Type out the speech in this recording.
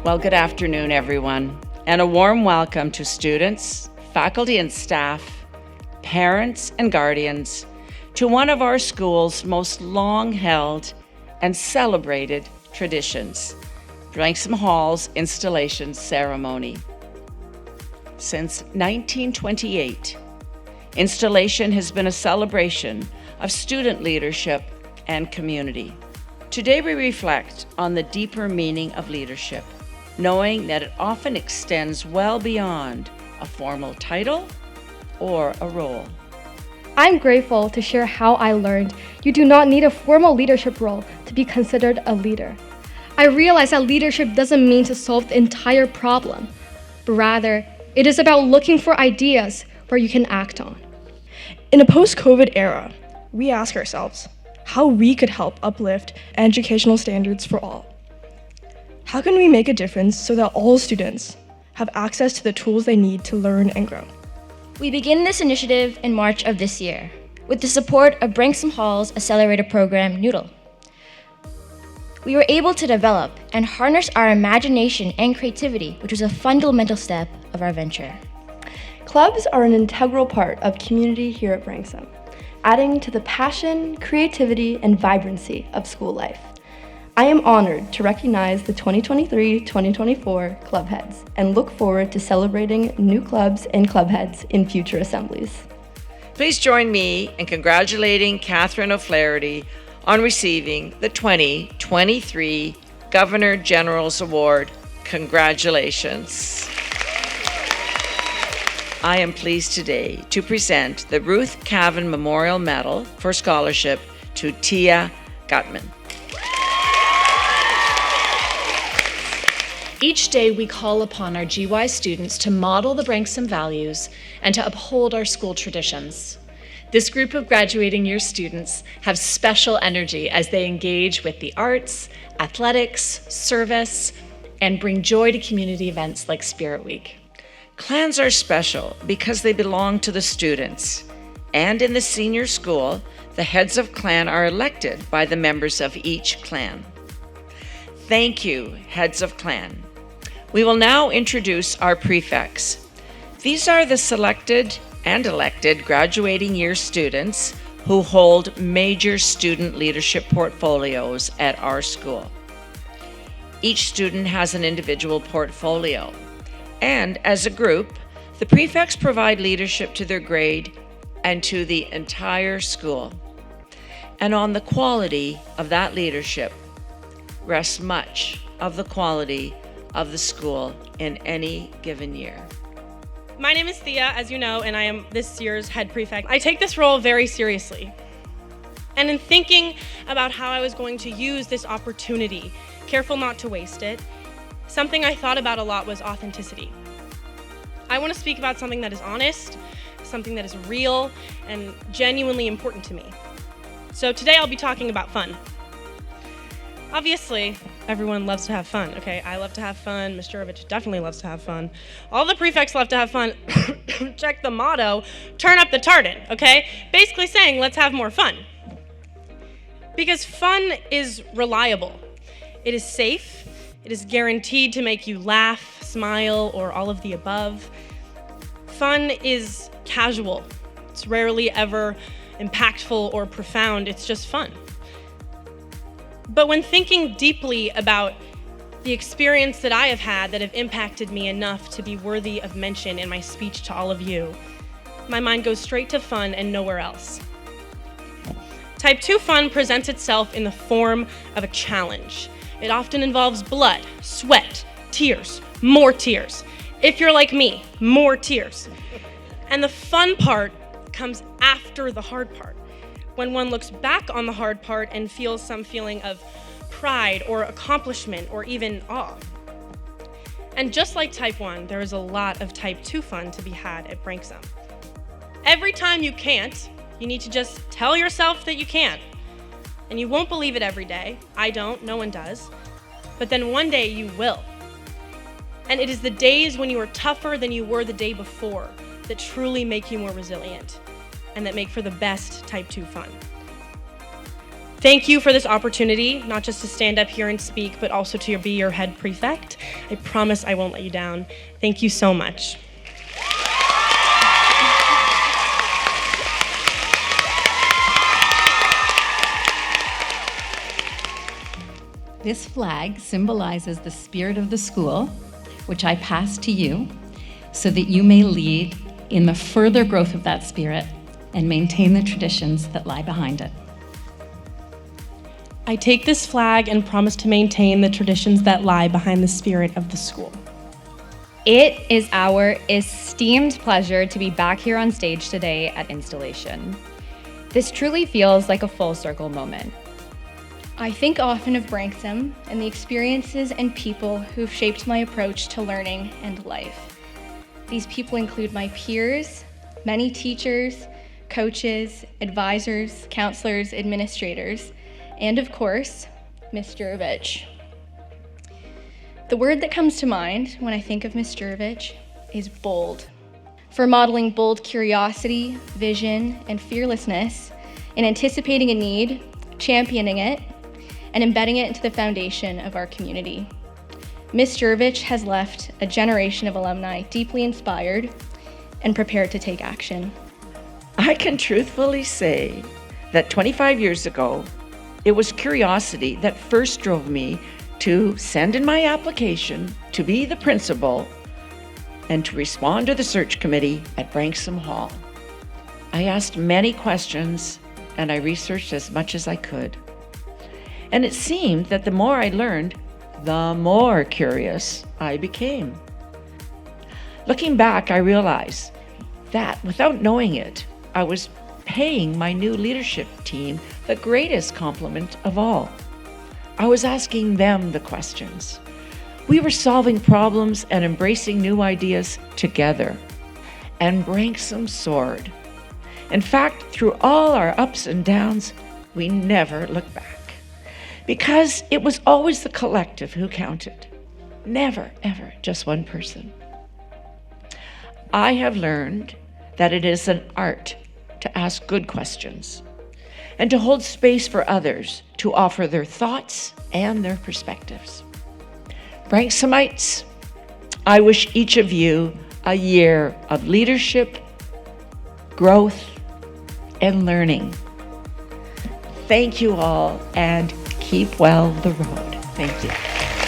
Well, good afternoon, everyone, and a warm welcome to students, faculty and staff, parents and guardians, to one of our school's most long-held and celebrated traditions, Branksome Hall's installation ceremony. Since 1928, installation has been a celebration of student leadership and community. Today we reflect on the deeper meaning of leadership, knowing that it often extends well beyond a formal title or a role. I'm grateful to share how I learned you do not need a formal leadership role to be considered a leader. I realized that leadership doesn't mean to solve the entire problem, but rather it is about looking for ideas where you can act on. In a post-COVID era, we ask ourselves how we could help uplift educational standards for all. How can we make a difference so that all students have access to the tools they need to learn and grow? We begin this initiative in March of this year with the support of Branksome Hall's accelerator program, Noodle. We were able to develop and harness our imagination and creativity, which was a fundamental step of our venture. Clubs are an integral part of community here at Branksome, adding to the passion, creativity, and vibrancy of school life. I am honored to recognize the 2023-2024 club heads and look forward to celebrating new clubs and club heads in future assemblies. Please join me in congratulating Catherine O'Flaherty on receiving the 2023 Governor General's Award. Congratulations. I am pleased today to present the Ruth Cavan Memorial Medal for Scholarship to Tia Gutman. Each day we call upon our GY students to model the Branksome values and to uphold our school traditions. This group of graduating year students have special energy as they engage with the arts, athletics, service, and bring joy to community events like Spirit Week. Clans are special because they belong to the students. And in the senior school, the heads of clan are elected by the members of each clan. Thank you, heads of clan. We will now introduce our prefects. These are the selected and elected graduating year students who hold major student leadership portfolios at our school. Each student has an individual portfolio, and as a group, the prefects provide leadership to their grade and to the entire school. And on the quality of that leadership rests much of the quality of the school in any given year. My name is Thea, as you know, and I am this year's head prefect. I take this role very seriously. And in thinking about how I was going to use this opportunity, careful not to waste it, something I thought about a lot was authenticity. I want to speak about something that is honest, something that is real, and genuinely important to me. So today I'll be talking about fun. Obviously, everyone loves to have fun, okay? I love to have fun. Mr. Rovich definitely loves to have fun. All the prefects love to have fun. Check the motto, turn up the tartan, okay? Basically saying, let's have more fun. Because fun is reliable. It is safe. It is guaranteed to make you laugh, smile, or all of the above. Fun is casual. It's rarely ever impactful or profound. It's just fun. But when thinking deeply about the experience that I have had that have impacted me enough to be worthy of mention in my speech to all of you, my mind goes straight to fun and nowhere else. Type 2 fun presents itself in the form of a challenge. It often involves blood, sweat, tears, more tears. If you're like me, more tears. And the fun part comes after the hard part, when one looks back on the hard part and feels some feeling of pride or accomplishment or even awe. And just like Type 1, there is a lot of Type 2 fun to be had at Branksome. Every time you can't, you need to just tell yourself that you can. And you won't believe it every day. I don't, no one does. But then one day you will. And it is the days when you are tougher than you were the day before that truly make you more resilient and that make for the best Type 2 fun. Thank you for this opportunity, not just to stand up here and speak, but also to be your head prefect. I promise I won't let you down. Thank you so much. This flag symbolizes the spirit of the school, which I pass to you, so that you may lead in the further growth of that spirit and maintain the traditions that lie behind it. I take this flag and promise to maintain the traditions that lie behind the spirit of the school. It is our esteemed pleasure to be back here on stage today at Installation. This truly feels like a full circle moment. I think often of Branksome and the experiences and people who've shaped my approach to learning and life. These people include my peers, many teachers, coaches, advisors, counselors, administrators, and of course, Ms. Jurovich. The word that comes to mind when I think of Ms. Jurovich is bold. For modeling bold curiosity, vision, and fearlessness in anticipating a need, championing it, and embedding it into the foundation of our community. Ms. Jurovich has left a generation of alumni deeply inspired and prepared to take action. I can truthfully say that 25 years ago, it was curiosity that first drove me to send in my application to be the principal and to respond to the search committee at Branksome Hall. I asked many questions and I researched as much as I could. And it seemed that the more I learned, the more curious I became. Looking back, I realized that without knowing it, I was paying my new leadership team the greatest compliment of all. I was asking them the questions. We were solving problems and embracing new ideas together. And Branksome soared. In fact, through all our ups and downs, we never looked back. Because it was always the collective who counted. Never, ever just one person. I have learned that it is an art to ask good questions and to hold space for others to offer their thoughts and their perspectives. Branksomites, I wish each of you a year of leadership, growth, and learning. Thank you all, and keep well the road. Thank you.